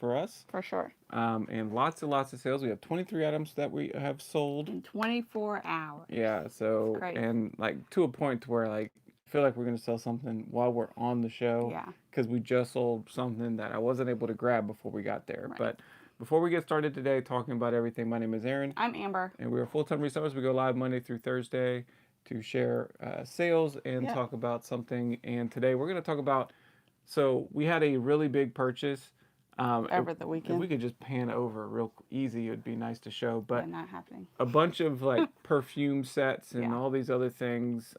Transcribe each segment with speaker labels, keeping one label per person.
Speaker 1: for us.
Speaker 2: For sure.
Speaker 1: And lots and lots of sales. We have 23 items that we have sold.
Speaker 2: In 24 hours.
Speaker 1: Yeah, so,
Speaker 2: Crazy.
Speaker 1: and like to a point to where like, I feel like we're going to sell something while we're on the show.
Speaker 2: Yeah.
Speaker 1: Because we just sold something that I wasn't able to grab before we got there.
Speaker 2: Right.
Speaker 1: But before we get started today talking about everything, my name is Aaron.
Speaker 2: I'm Amber.
Speaker 1: And we are full-time resellers. We go live Monday through Thursday to share sales and
Speaker 2: Yep.
Speaker 1: talk about something. And today we're going to talk about, so we had a really big purchase.
Speaker 2: Over the
Speaker 1: If
Speaker 2: weekend.
Speaker 1: we could just pan over real easy, it would be nice to show. But
Speaker 2: Yeah, not happening.
Speaker 1: a bunch of like perfume sets and
Speaker 2: Yeah.
Speaker 1: all these other things.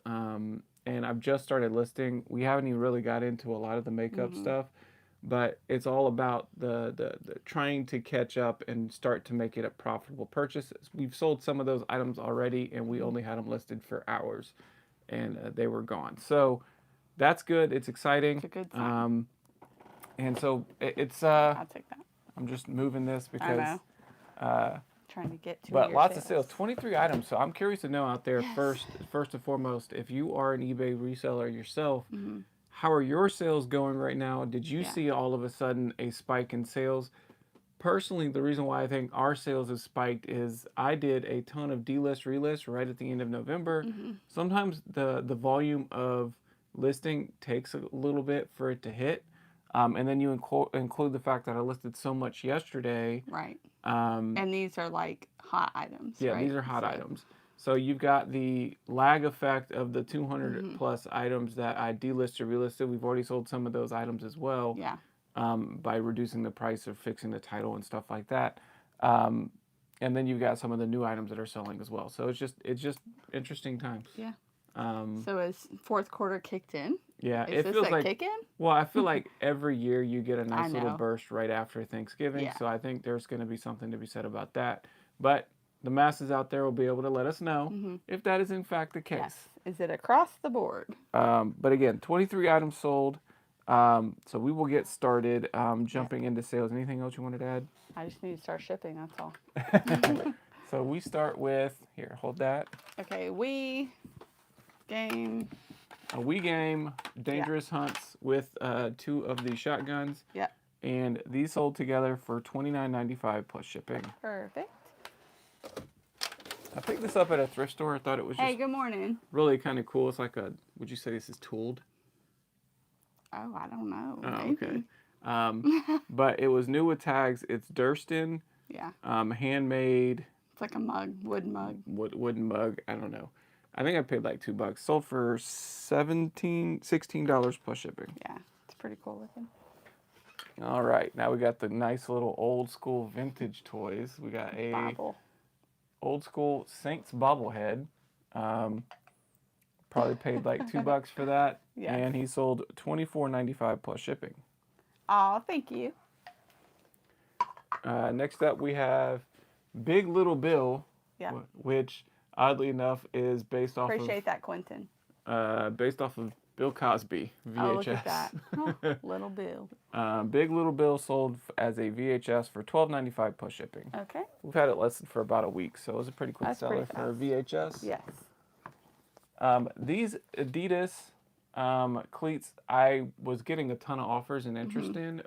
Speaker 1: And I've just started listing. We haven't even really got into a lot of the makeup stuff, but it's all about the trying to catch up and start to make it a profitable purchase. We've sold some of those items already, and we only had them listed for hours, and they were gone. So that's good. It's exciting.
Speaker 2: It's a good sign.
Speaker 1: And so it's
Speaker 2: I'll take that.
Speaker 1: I'm just moving this
Speaker 2: I
Speaker 1: because
Speaker 2: know. Trying to get to
Speaker 1: but
Speaker 2: your
Speaker 1: lots of sales, 23 items. So I'm curious to know out there first and foremost, if you are an eBay reseller yourself, how are your sales going right now? Did you see all of a sudden a spike in sales? Personally, the reason why I think our sales have spiked is I did a ton of delist, relist right at the end of November. Sometimes the volume of listing takes a little bit for it to hit. And then you include the fact that I listed so much yesterday.
Speaker 2: Right. And these are like hot items.
Speaker 1: Yeah,
Speaker 2: right?
Speaker 1: these are hot items. So you've got the lag effect of the 200 plus items that I delisted, relisted. We've already sold some of those items as well.
Speaker 2: Yeah.
Speaker 1: By reducing the price or fixing the title and stuff like that. And then you've got some of the new items that are selling as well. So it's just interesting times.
Speaker 2: Yeah. So as fourth quarter kicked in?
Speaker 1: Yeah,
Speaker 2: Is
Speaker 1: it
Speaker 2: this
Speaker 1: feels
Speaker 2: a
Speaker 1: like
Speaker 2: kick-in?
Speaker 1: Well, I feel like every year you get a nice
Speaker 2: I
Speaker 1: little
Speaker 2: know.
Speaker 1: burst right after Thanksgiving.
Speaker 2: Yeah.
Speaker 1: So I think there's going to be something to be said about that. But the masses out there will be able to let us know if that is in fact the case.
Speaker 2: Yes. Is it across the board?
Speaker 1: But again, 23 items sold. So we will get started jumping into sales. Anything else you wanted to add?
Speaker 2: I just need to start shipping, that's all.
Speaker 1: So we start with, here, hold that.
Speaker 2: Okay, we game.
Speaker 1: A Wii game, Dangerous Hunts with 2 of the shotguns.
Speaker 2: Yep.
Speaker 1: And these sold together for $29.95 plus shipping.
Speaker 2: Perfect.
Speaker 1: I picked this up at a thrift store. I thought it was
Speaker 2: Hey,
Speaker 1: just
Speaker 2: good morning.
Speaker 1: really kind of cool. It's like a, would you say this is tooled?
Speaker 2: Oh, I don't know.
Speaker 1: Oh,
Speaker 2: Maybe.
Speaker 1: okay. But it was new with tags. It's Durston,
Speaker 2: Yeah.
Speaker 1: handmade.
Speaker 2: It's like a mug, wood mug.
Speaker 1: Wooden mug. I don't know. I think I paid like $2. Sold for $16 plus shipping.
Speaker 2: Yeah, it's pretty cool looking.
Speaker 1: All right, now we got the nice little old school vintage toys. We got a
Speaker 2: Bible.
Speaker 1: old school Saints bobblehead. Probably paid like $2 for that.
Speaker 2: Yes.
Speaker 1: And he sold $24.95 plus shipping.
Speaker 2: Oh, thank you.
Speaker 1: Next up, we have Big Little Bill,
Speaker 2: Yeah.
Speaker 1: which oddly enough is based off
Speaker 2: Appreciate that, Quentin.
Speaker 1: of Bill Cosby VHS.
Speaker 2: Oh, look at that. Oh, Little Bill.
Speaker 1: Big Little Bill sold as a VHS for $12.95 plus shipping.
Speaker 2: Okay.
Speaker 1: We've had it listed for about a week, so it was a pretty quick
Speaker 2: That's
Speaker 1: seller
Speaker 2: pretty
Speaker 1: for a VHS.
Speaker 2: Yes.
Speaker 1: These Adidas cleats, I was getting a ton of offers and interest in,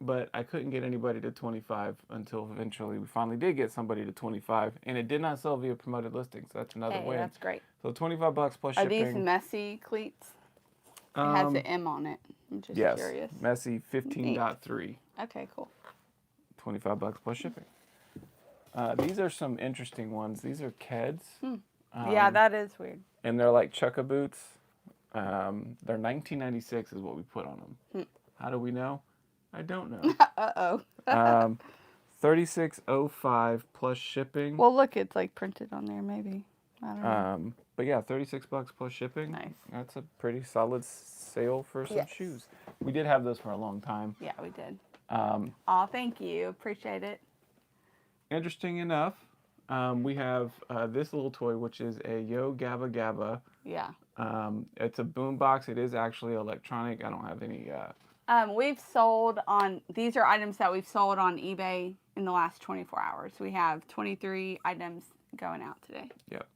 Speaker 1: but I couldn't get anybody to 25 until eventually we finally did get somebody to 25, and it did not sell via promoted listings. So that's another
Speaker 2: Hey,
Speaker 1: win.
Speaker 2: that's great.
Speaker 1: So $25 plus
Speaker 2: Are
Speaker 1: shipping.
Speaker 2: these messy cleats? It has the M on it. I'm just
Speaker 1: Yes,
Speaker 2: curious.
Speaker 1: Messy 15.3.
Speaker 2: Okay, cool.
Speaker 1: $25 plus shipping. These are some interesting ones. These are Keds.
Speaker 2: Yeah, that is weird.
Speaker 1: And they're like Chukka boots. They're $19.96 is what we put on them. How do we know? I don't know.
Speaker 2: Uh-oh.
Speaker 1: $36.05 plus shipping.
Speaker 2: Well, look, it's like printed on there, maybe. I don't know.
Speaker 1: But yeah, $36 plus shipping.
Speaker 2: Nice.
Speaker 1: That's a pretty solid sale for some shoes. We did have those for a long time.
Speaker 2: Yeah, we did. Oh, thank you. Appreciate it.
Speaker 1: Interesting enough, we have this little toy, which is a Yo Gabba Gabba.
Speaker 2: Yeah.
Speaker 1: It's a boombox. It is actually electronic. I don't have any.
Speaker 2: We've sold on, these are items that we've sold on eBay in the last 24 hours. We have 23 items going out today.
Speaker 1: Yep.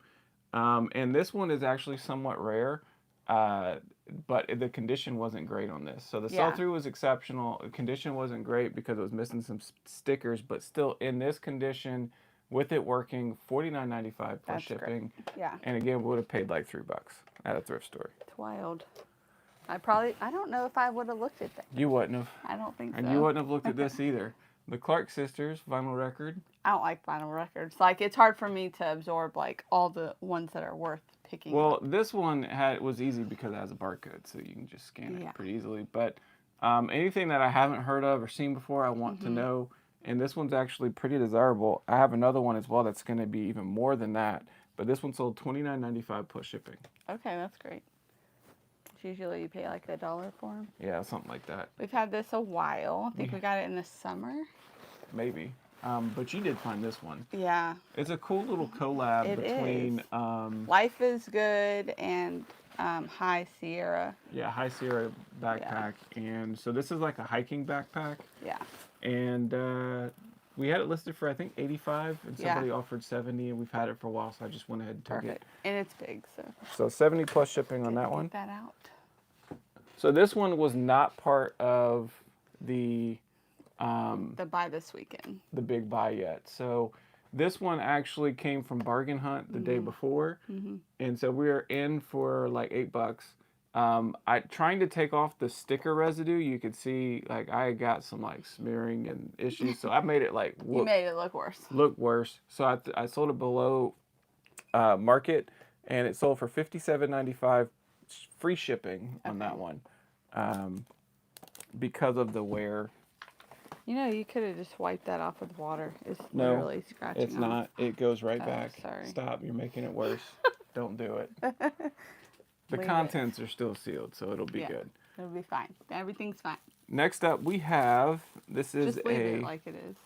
Speaker 1: And this one is actually somewhat rare. Uh, but the condition wasn't great on this. So the
Speaker 2: Yeah,
Speaker 1: sell-through was exceptional. The condition wasn't great because it was missing some stickers, but still in this condition, with it working, $49.95 plus
Speaker 2: that's great.
Speaker 1: shipping.
Speaker 2: Yeah,
Speaker 1: And again, we would have paid like $3 at a thrift store.
Speaker 2: it's wild. I don't know if I would have looked at that.
Speaker 1: You wouldn't have,
Speaker 2: I don't think
Speaker 1: and you
Speaker 2: so.
Speaker 1: wouldn't have looked at this either. The Clark Sisters vinyl record.
Speaker 2: I don't like vinyl records. Like, it's hard for me to absorb like all the ones that are worth picking
Speaker 1: Well,
Speaker 2: up.
Speaker 1: this one was easy because it has a barcode, so you can just scan it
Speaker 2: Yeah.
Speaker 1: pretty easily. But anything that I haven't heard of or seen before, I want to know. And this one's actually pretty desirable. I have another one as well that's going to be even more than that. But this one sold $29.95 plus shipping.
Speaker 2: Okay, that's great. It's usually you pay like $1 for them.
Speaker 1: Yeah, something like that.
Speaker 2: We've had this a while. I think we got it in the summer.
Speaker 1: Maybe. But you did find this one.
Speaker 2: Yeah,
Speaker 1: It's a cool little collab
Speaker 2: it
Speaker 1: between,
Speaker 2: is. Life is Good and High Sierra.
Speaker 1: High Sierra backpack. And so this is like a hiking backpack.
Speaker 2: Yeah.
Speaker 1: And we had it listed for I think 85, and
Speaker 2: Yeah.
Speaker 1: somebody offered 70, and we've had it for a while, so I just went ahead and took
Speaker 2: Perfect. And it's big, so.
Speaker 1: it. So 70 plus shipping on that one.
Speaker 2: Get that out.
Speaker 1: So this one was not part of the
Speaker 2: The buy this weekend.
Speaker 1: the big buy yet. So this one actually came from Bargain Hunt the day before, and so we were in for like $8. I trying to take off the sticker residue. You could see like I got some like smearing and issues, so I made it like
Speaker 2: You made it look worse.
Speaker 1: look worse. So I sold it below market, and it sold for $57.95 free shipping on that one, because of the wear.
Speaker 2: You know, you could have just wiped that off with water. It's
Speaker 1: No,
Speaker 2: literally scratching
Speaker 1: It's
Speaker 2: off.
Speaker 1: not. It goes right
Speaker 2: Oh,
Speaker 1: back.
Speaker 2: sorry.
Speaker 1: Stop. You're making it worse. Don't do it. The
Speaker 2: Leave it.
Speaker 1: contents are still sealed, so it'll be
Speaker 2: Yeah.
Speaker 1: good.
Speaker 2: It'll be fine. Everything's fine.
Speaker 1: Next up, we have, this is
Speaker 2: Just leave it like it is.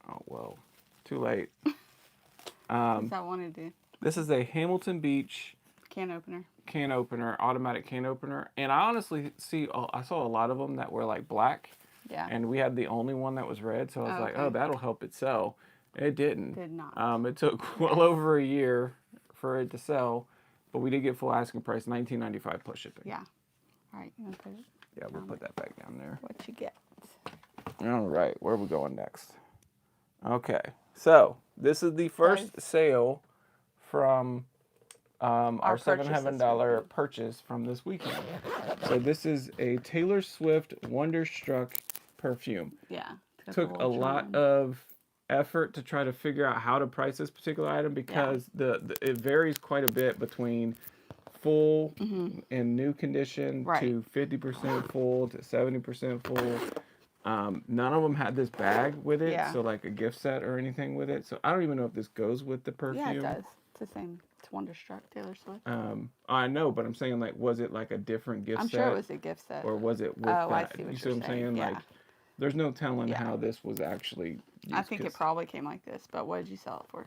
Speaker 1: oh, well, too late.
Speaker 2: That's what I want to do.
Speaker 1: This is a Hamilton Beach
Speaker 2: Can opener.
Speaker 1: can opener, automatic can opener. And I honestly I saw a lot of them that were like black.
Speaker 2: Yeah.
Speaker 1: And we had the only one that was red, so I was like,
Speaker 2: okay.
Speaker 1: oh, that'll help it sell. It didn't.
Speaker 2: Did not.
Speaker 1: It took well over a year for it to sell, but we did get full asking price, $19.95 plus shipping.
Speaker 2: Yeah. All right. You want to put it?
Speaker 1: Yeah, we'll put that back down there.
Speaker 2: What you get?
Speaker 1: All right, where are we going next? Okay, so this is the first sale from our
Speaker 2: purchase this
Speaker 1: $7
Speaker 2: weekend.
Speaker 1: purchase from this weekend. So this is a Taylor Swift Wonderstruck perfume.
Speaker 2: Yeah. It's got the
Speaker 1: Took a
Speaker 2: little
Speaker 1: lot
Speaker 2: charm.
Speaker 1: of effort to try to figure out how to price this particular item because it varies quite a bit between full and new condition
Speaker 2: Right.
Speaker 1: to 50% full to 70% full. None of them had this bag with it,
Speaker 2: Yeah.
Speaker 1: so like a gift set or anything with it. So I don't even know if this goes with the perfume.
Speaker 2: Yeah, it does. It's the same. It's Wonderstruck, Taylor Swift.
Speaker 1: I know, but I'm saying like, was it like a different gift
Speaker 2: I'm
Speaker 1: set?
Speaker 2: sure it was a gift set.
Speaker 1: Or was it with
Speaker 2: Oh, I
Speaker 1: that?
Speaker 2: see what
Speaker 1: You see
Speaker 2: you're
Speaker 1: what I'm saying?
Speaker 2: saying. Yeah.
Speaker 1: Like, there's no telling
Speaker 2: Yeah.
Speaker 1: how this was actually used.
Speaker 2: I think it
Speaker 1: 'cause-
Speaker 2: probably came like this, but what did you sell it for?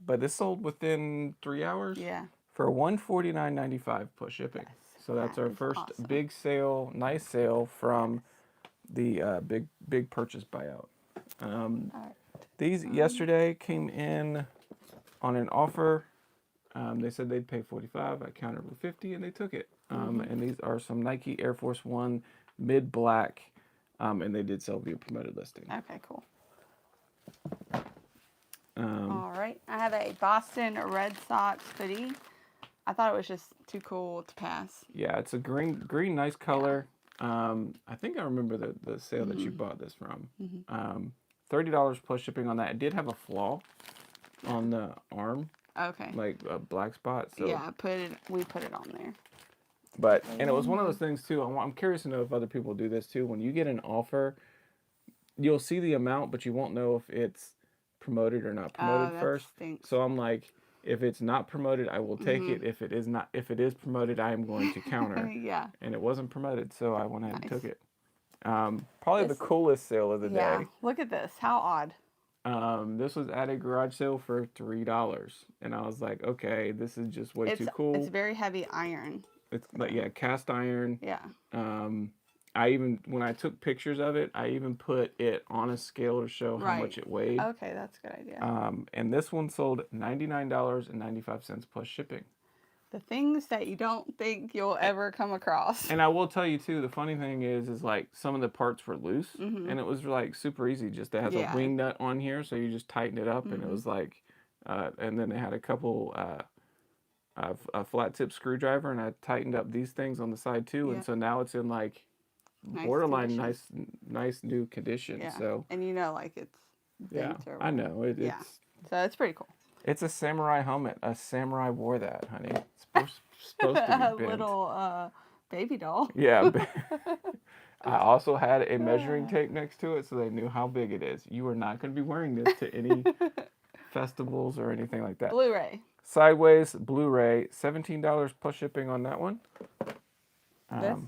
Speaker 1: But this sold within 3 hours.
Speaker 2: Yeah.
Speaker 1: For $149.95 plus shipping.
Speaker 2: Yes,
Speaker 1: So that's
Speaker 2: that
Speaker 1: our
Speaker 2: is
Speaker 1: first
Speaker 2: awesome.
Speaker 1: big sale, nice sale from the big purchase buyout.
Speaker 2: All right.
Speaker 1: These yesterday came in on an offer. They said they'd pay 45. I countered with 50, and they took it. And these are some Nike Air Force One mid black, and they did sell via promoted listing.
Speaker 2: Okay, cool. All right. I have a Boston Red Sox hoodie. I thought it was just too cool to pass.
Speaker 1: Yeah, it's a green, nice color. I think I remember the sale that you bought this from. $30 plus shipping on that. It did have a flaw on the arm,
Speaker 2: Okay.
Speaker 1: like a black spot. So,
Speaker 2: Yeah, we put it on there.
Speaker 1: but and it was one of those things too. I'm curious to know if other people do this too. When you get an offer, you'll see the amount, but you won't know if it's promoted or not promoted
Speaker 2: that
Speaker 1: first.
Speaker 2: stinks.
Speaker 1: So I'm like, if it's not promoted, I will take it. If it is promoted, I am going to counter.
Speaker 2: Yeah.
Speaker 1: And it wasn't promoted, so I went ahead and
Speaker 2: Nice.
Speaker 1: took it. Probably
Speaker 2: This-
Speaker 1: the coolest sale of the
Speaker 2: Yeah.
Speaker 1: day.
Speaker 2: Look at this. How odd.
Speaker 1: This was at a garage sale for $3, and I was like, okay, this is just way too cool.
Speaker 2: It's very heavy iron.
Speaker 1: It's like cast iron.
Speaker 2: Yeah.
Speaker 1: When I took pictures of it, I even put it on a scale to show how
Speaker 2: Right.
Speaker 1: much it weighed.
Speaker 2: Okay, that's a good idea.
Speaker 1: And this one sold $99.95 plus shipping.
Speaker 2: The things that you don't think you'll ever come across.
Speaker 1: And I will tell you too, the funny thing is like some of the parts were loose,
Speaker 2: Mm-hmm.
Speaker 1: and it was like super easy. Just it has a
Speaker 2: Yeah.
Speaker 1: wing nut on here, so you just tighten it up, and it was like, and then they had a couple a flat tip screwdriver, and I tightened up these things on the side too, and
Speaker 2: Yep.
Speaker 1: so now it's in like
Speaker 2: Nice
Speaker 1: borderline
Speaker 2: condition.
Speaker 1: nice new condition.
Speaker 2: Yeah.
Speaker 1: So
Speaker 2: And you know, like it's
Speaker 1: yeah,
Speaker 2: dents or
Speaker 1: I
Speaker 2: whatever.
Speaker 1: know
Speaker 2: Yeah. So it's pretty cool.
Speaker 1: it's a samurai helmet. A samurai wore that, honey. It's supposed to
Speaker 2: A
Speaker 1: be bent.
Speaker 2: little baby doll.
Speaker 1: Yeah. I also had a measuring tape next to it, so they knew how big it is. You are not going to be wearing this to any festivals or anything like that.
Speaker 2: Blu-ray.
Speaker 1: Sideways Blu-ray, $17 plus shipping on that one.
Speaker 2: This?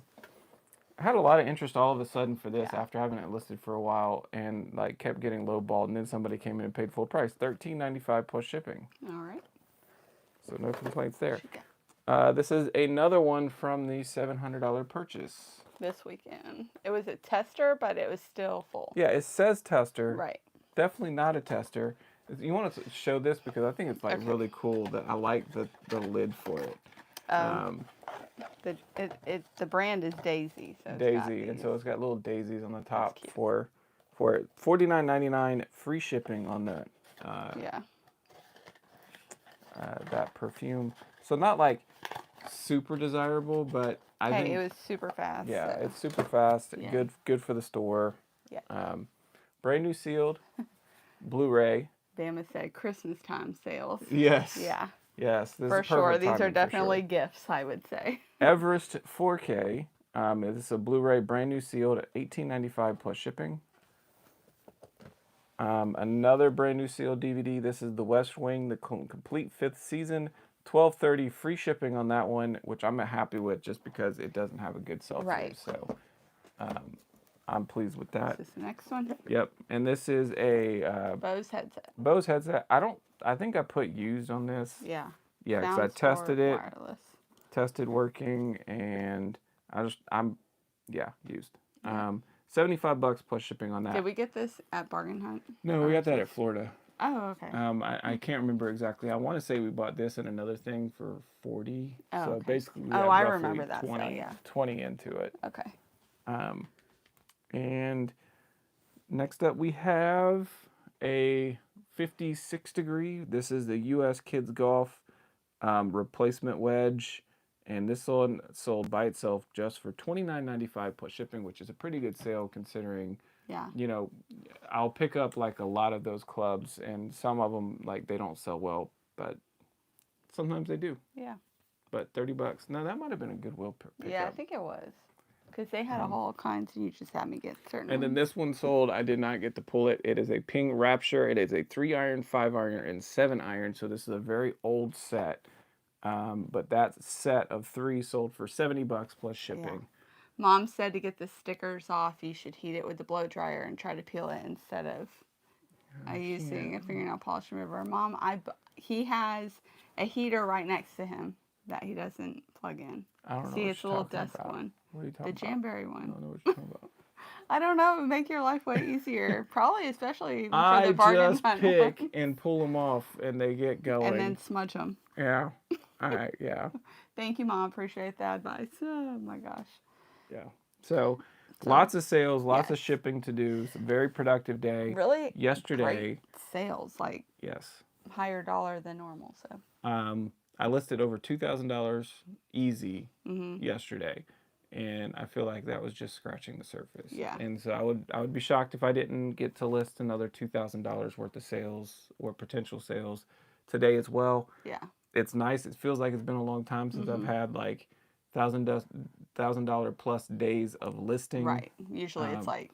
Speaker 1: I had a lot of interest all of a sudden for this
Speaker 2: Yeah.
Speaker 1: after having it listed for a while, and like kept getting lowballed, and then somebody came in and paid full price, $13.95 plus shipping.
Speaker 2: All right.
Speaker 1: So no complaints there.
Speaker 2: What you got?
Speaker 1: This is another one from the $700 purchase.
Speaker 2: This weekend. It was a tester, but it was still full.
Speaker 1: Yeah, it says tester.
Speaker 2: Right.
Speaker 1: Definitely not a tester. You want to show this because I think it's like
Speaker 2: Okay.
Speaker 1: really cool that I like the lid for it.
Speaker 2: The brand is Daisy. So
Speaker 1: Daisy, and so it's got little daisies on the top
Speaker 2: cute.
Speaker 1: for $49.99 free shipping on that.
Speaker 2: Yeah.
Speaker 1: That perfume. So not like super desirable, but I think
Speaker 2: it was super fast.
Speaker 1: yeah,
Speaker 2: so.
Speaker 1: it's super fast.
Speaker 2: Yeah.
Speaker 1: Good for the store.
Speaker 2: Yeah.
Speaker 1: Brand new sealed Blu-ray.
Speaker 2: Bama said Christmas time sales.
Speaker 1: Yes.
Speaker 2: Yeah.
Speaker 1: Yes. This
Speaker 2: For
Speaker 1: is
Speaker 2: sure.
Speaker 1: perfect
Speaker 2: These are
Speaker 1: timing for
Speaker 2: definitely
Speaker 1: sure.
Speaker 2: gifts, I would say.
Speaker 1: Everest 4K. This is a Blu-ray, brand new sealed at $18.95 plus shipping. Another brand new sealed DVD. This is The West Wing, the complete 5th season. $12.30 free shipping on that one, which I'm happy with just because it doesn't have a good sell-through.
Speaker 2: Right.
Speaker 1: So I'm pleased with that.
Speaker 2: This is the next one.
Speaker 1: Yep. And this is a
Speaker 2: Bose headset.
Speaker 1: Bose headset. I think I put used on this.
Speaker 2: Yeah.
Speaker 1: Yeah, because I
Speaker 2: Sounds
Speaker 1: tested it.
Speaker 2: Wireless.
Speaker 1: Tested working, and I'm used. $75 plus shipping on that.
Speaker 2: Did we get this at Bargain Hunt?
Speaker 1: No, we got that at Florida.
Speaker 2: Oh, okay.
Speaker 1: I can't remember exactly. I want to say we bought this and another thing for 40.
Speaker 2: Oh,
Speaker 1: So
Speaker 2: okay.
Speaker 1: basically, we
Speaker 2: Oh,
Speaker 1: had
Speaker 2: I
Speaker 1: roughly
Speaker 2: remember that
Speaker 1: 20,
Speaker 2: sale, yeah.
Speaker 1: 20 into it.
Speaker 2: Okay.
Speaker 1: And next up, we have a 56 degree. This is the U.S. Kids Golf replacement wedge. And this sold by itself just for $29.95 plus shipping, which is a pretty good sale considering,
Speaker 2: Yeah.
Speaker 1: you know, I'll pick up like a lot of those clubs, and some of them, like, they don't sell well, but sometimes they do.
Speaker 2: Yeah.
Speaker 1: But $30. No, that might have been a Goodwill pickup.
Speaker 2: Yeah, I think it was. Because they had all kinds, and you just had me get certain
Speaker 1: And then
Speaker 2: ones.
Speaker 1: this one sold. I did not get to pull it. It is a Ping Rapture. It is a 3-iron, 5-iron, and 7-iron. So this is a very old set. But that set of 3 sold for $70 plus shipping.
Speaker 2: Yeah. Mom said to get the stickers off, you should heat it with the blow dryer and try to peel it instead of using a fingernail polish remover. Mom, he has a heater right next to him that he doesn't plug in.
Speaker 1: I don't know.
Speaker 2: See,
Speaker 1: what
Speaker 2: it's a
Speaker 1: you're
Speaker 2: little
Speaker 1: talking
Speaker 2: desk
Speaker 1: about.
Speaker 2: one.
Speaker 1: What are you
Speaker 2: The
Speaker 1: talking about?
Speaker 2: Jamberry
Speaker 1: I
Speaker 2: one.
Speaker 1: don't know what you're talking about.
Speaker 2: I don't know. It would make your life way easier. Probably, especially even for
Speaker 1: I
Speaker 2: the bargain
Speaker 1: just
Speaker 2: hunt
Speaker 1: pick
Speaker 2: one.
Speaker 1: and pull them off, and they get going.
Speaker 2: And then smudge them.
Speaker 1: Yeah. All right. Yeah.
Speaker 2: Thank you, Mom. Appreciate that advice. Oh, my gosh.
Speaker 1: Yeah. So lots of sales, lots of
Speaker 2: yes.
Speaker 1: shipping to do. It's a very productive day.
Speaker 2: Really
Speaker 1: Yesterday.
Speaker 2: great sales, like
Speaker 1: Yes.
Speaker 2: higher dollar than normal. So
Speaker 1: I listed over $2,000 easy yesterday, and I feel like that was just scratching the surface.
Speaker 2: Yeah.
Speaker 1: And so I would be shocked if I didn't get to list another $2,000 worth of sales or potential sales today as well.
Speaker 2: yeah.
Speaker 1: It's nice. It feels like it's been a long time since I've had like $1,000 plus days of listing.
Speaker 2: Right. Usually it's like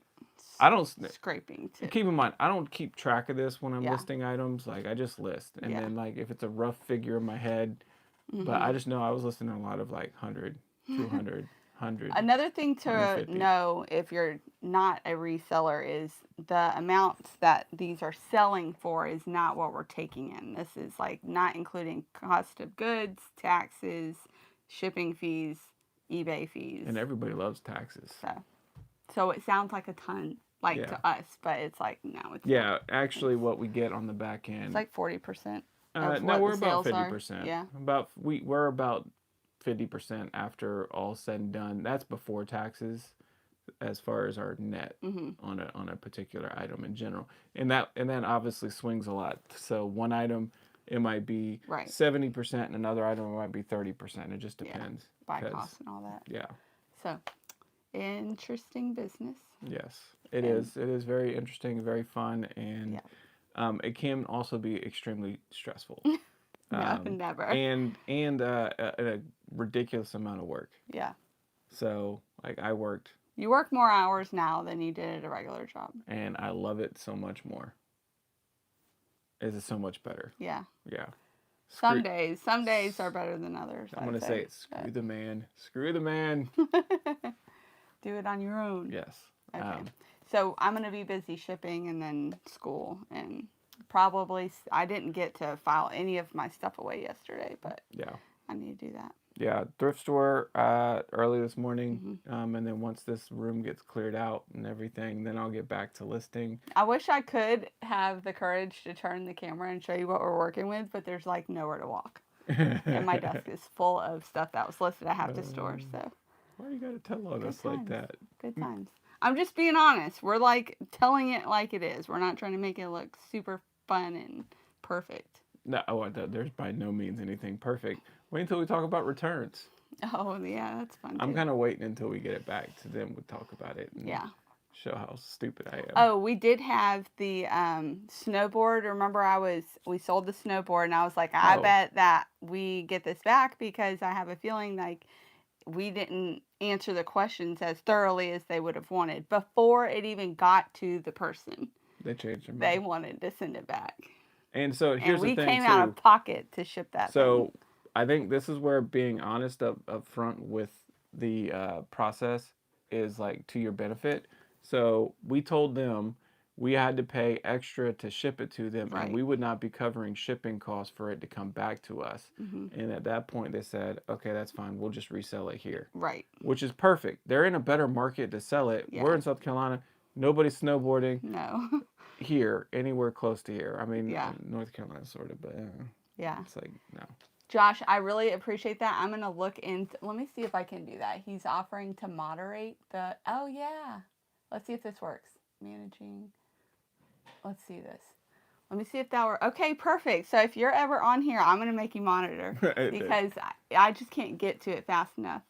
Speaker 1: I don't
Speaker 2: scraping too.
Speaker 1: keep in mind. I don't keep track of this when I'm
Speaker 2: Yeah.
Speaker 1: listing items. Like I just list, and
Speaker 2: Yeah.
Speaker 1: then like if it's a rough figure in my head, but I just know I was listing a lot of like 100, 200, 100.
Speaker 2: Another thing to
Speaker 1: 150.
Speaker 2: know if you're not a reseller is the amounts that these are selling for is not what we're taking in. This is like not including cost of goods, taxes, shipping fees, eBay fees.
Speaker 1: And everybody loves taxes.
Speaker 2: So it sounds like a ton, to us, but it's like, no, it's
Speaker 1: Yeah, actually, what we get on the back end.
Speaker 2: It's like 40%. of
Speaker 1: No,
Speaker 2: what
Speaker 1: we're
Speaker 2: the
Speaker 1: about
Speaker 2: sales
Speaker 1: fifty
Speaker 2: are?
Speaker 1: percent.
Speaker 2: Yeah.
Speaker 1: We're about 50% after all said and done. That's before taxes, as far as our net
Speaker 2: Mm-hmm.
Speaker 1: on a particular item in general, and that obviously swings a lot. So one item it might be
Speaker 2: Right.
Speaker 1: 70%, and another item it might be 30%. It just
Speaker 2: Yeah.
Speaker 1: depends.
Speaker 2: Buy
Speaker 1: Because
Speaker 2: costs and all that.
Speaker 1: yeah,
Speaker 2: So, interesting business.
Speaker 1: yes, it
Speaker 2: And
Speaker 1: is. It is very interesting, very fun, and
Speaker 2: yeah.
Speaker 1: it can also be extremely stressful.
Speaker 2: No,
Speaker 1: Um,
Speaker 2: never.
Speaker 1: and a ridiculous amount of work.
Speaker 2: Yeah.
Speaker 1: So like I worked
Speaker 2: You work more hours now than you did at a regular job.
Speaker 1: and I love it so much more. It's so much better.
Speaker 2: Yeah.
Speaker 1: Yeah.
Speaker 2: Some
Speaker 1: Screw.
Speaker 2: days are better than others,
Speaker 1: I'm
Speaker 2: I'd
Speaker 1: gonna say
Speaker 2: say.
Speaker 1: it. Screw the man. Screw the man.
Speaker 2: Do it on your own.
Speaker 1: Yes.
Speaker 2: Okay. So I'm going to be busy shipping and then school. And probably, I didn't get to file any of my stuff away yesterday, but
Speaker 1: Yeah.
Speaker 2: I need to do that.
Speaker 1: Yeah. Thrift store early this morning. And then once this room gets cleared out and everything, then I'll get back to listing.
Speaker 2: I wish I could have the courage to turn the camera and show you what we're working with, but there's like nowhere to walk. And my desk is full of stuff that was listed I have to store. So
Speaker 1: Why you gotta tell on
Speaker 2: good
Speaker 1: us
Speaker 2: times.
Speaker 1: like that?
Speaker 2: Good times. I'm just being honest. We're like telling it like it is. We're not trying to make it look super fun and perfect.
Speaker 1: No, there's by no means anything perfect. Wait until we talk about returns.
Speaker 2: Oh, yeah, that's fun.
Speaker 1: I'm
Speaker 2: too.
Speaker 1: kind of waiting until we get it back to them. We'll talk about it and
Speaker 2: Yeah.
Speaker 1: show how stupid I am.
Speaker 2: Oh, we did have the snowboard. Remember, we sold the snowboard, and I was like, I bet that we get this back because I have a feeling like we didn't answer the questions as thoroughly as they would have wanted before it even got to the person.
Speaker 1: They changed their mind.
Speaker 2: They wanted to send it back.
Speaker 1: And so here's the
Speaker 2: we
Speaker 1: thing
Speaker 2: came
Speaker 1: too.
Speaker 2: out of pocket to ship that
Speaker 1: So
Speaker 2: thing.
Speaker 1: I think this is where being honest up front with the process is like to your benefit. So we told them we had to pay extra to ship it to them, and we would not be covering shipping costs for it to come back to us. And at that point, they said, "Okay, that's fine. We'll just resell it here."
Speaker 2: Right.
Speaker 1: Which is perfect. They're in a better market to sell it.
Speaker 2: Yeah.
Speaker 1: We're in South Carolina. Nobody's snowboarding
Speaker 2: No.
Speaker 1: here, anywhere close to here. I mean,
Speaker 2: Yeah.
Speaker 1: North Carolina sort of, but
Speaker 2: Yeah.
Speaker 1: it's like no.
Speaker 2: Josh, I really appreciate that. I'm going to look into, let me see if I can do that. He's offering to moderate the, oh yeah. Let's see if this works. Managing. Let's see this. Let me see if that works. Okay, perfect. So if you're ever on here, I'm going to make you monitor because I just can't get to it fast enough.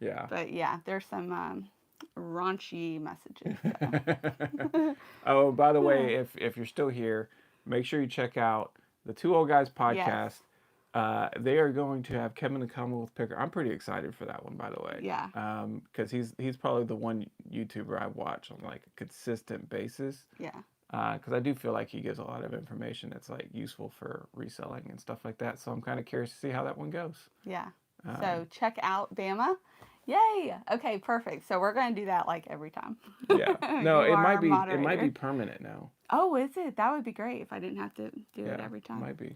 Speaker 1: Yeah.
Speaker 2: But yeah, there's some raunchy messages. So.
Speaker 1: Oh, by the way, if you're still here, make sure you check out the Two Old Guys podcast.
Speaker 2: Yes.
Speaker 1: They are going to have Kevin the Commonwealth Picker. I'm pretty excited for that one, by the way.
Speaker 2: Yeah.
Speaker 1: Because he's probably the one YouTuber I watch on like a consistent basis.
Speaker 2: Yeah.
Speaker 1: Because I do feel like he gives a lot of information that's like useful for reselling and stuff like that. So I'm kind of curious to see how that one goes.
Speaker 2: Yeah. So check out Bama. Yay! Okay, perfect. So we're going to do that like every time.
Speaker 1: Yeah. No,
Speaker 2: You
Speaker 1: it
Speaker 2: are
Speaker 1: might
Speaker 2: our
Speaker 1: be
Speaker 2: moderator.
Speaker 1: permanent now.
Speaker 2: Oh, is it? That would be great if I didn't have to do it every time.
Speaker 1: It might be.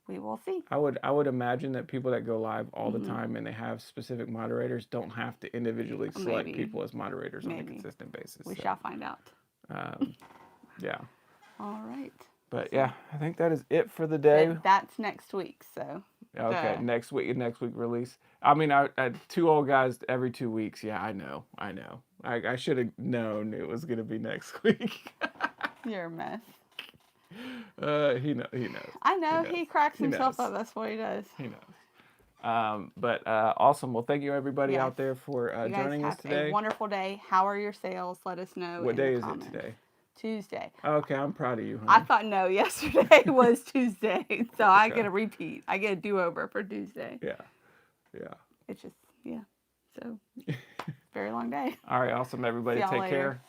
Speaker 2: We will see.
Speaker 1: I would imagine that people that go live all the time and they have specific moderators don't have to individually select people as moderators on a consistent basis.
Speaker 2: We shall find out.
Speaker 1: Yeah.
Speaker 2: All right.
Speaker 1: But yeah, I think that is it for the day.
Speaker 2: So that's next week. So.
Speaker 1: Okay, next week release. I mean, I Two Old Guys every 2 weeks. Yeah, I know. I should have known it was gonna be next week.
Speaker 2: You're a mess.
Speaker 1: He knows.
Speaker 2: I know. He cracks himself up. That's what he does.
Speaker 1: He knows. But awesome. Well, thank you everybody out there for joining us today.
Speaker 2: You guys have a wonderful day. How are your sales? Let us know.
Speaker 1: What day is it today?
Speaker 2: Tuesday.
Speaker 1: Okay, I'm proud of you, honey.
Speaker 2: I thought no, yesterday was Tuesday, so I get a repeat. I get a do-over for Tuesday.
Speaker 1: Yeah.
Speaker 2: It's just So, very long day.
Speaker 1: All right, awesome, everybody.
Speaker 2: See y'all
Speaker 1: Take
Speaker 2: later.
Speaker 1: care.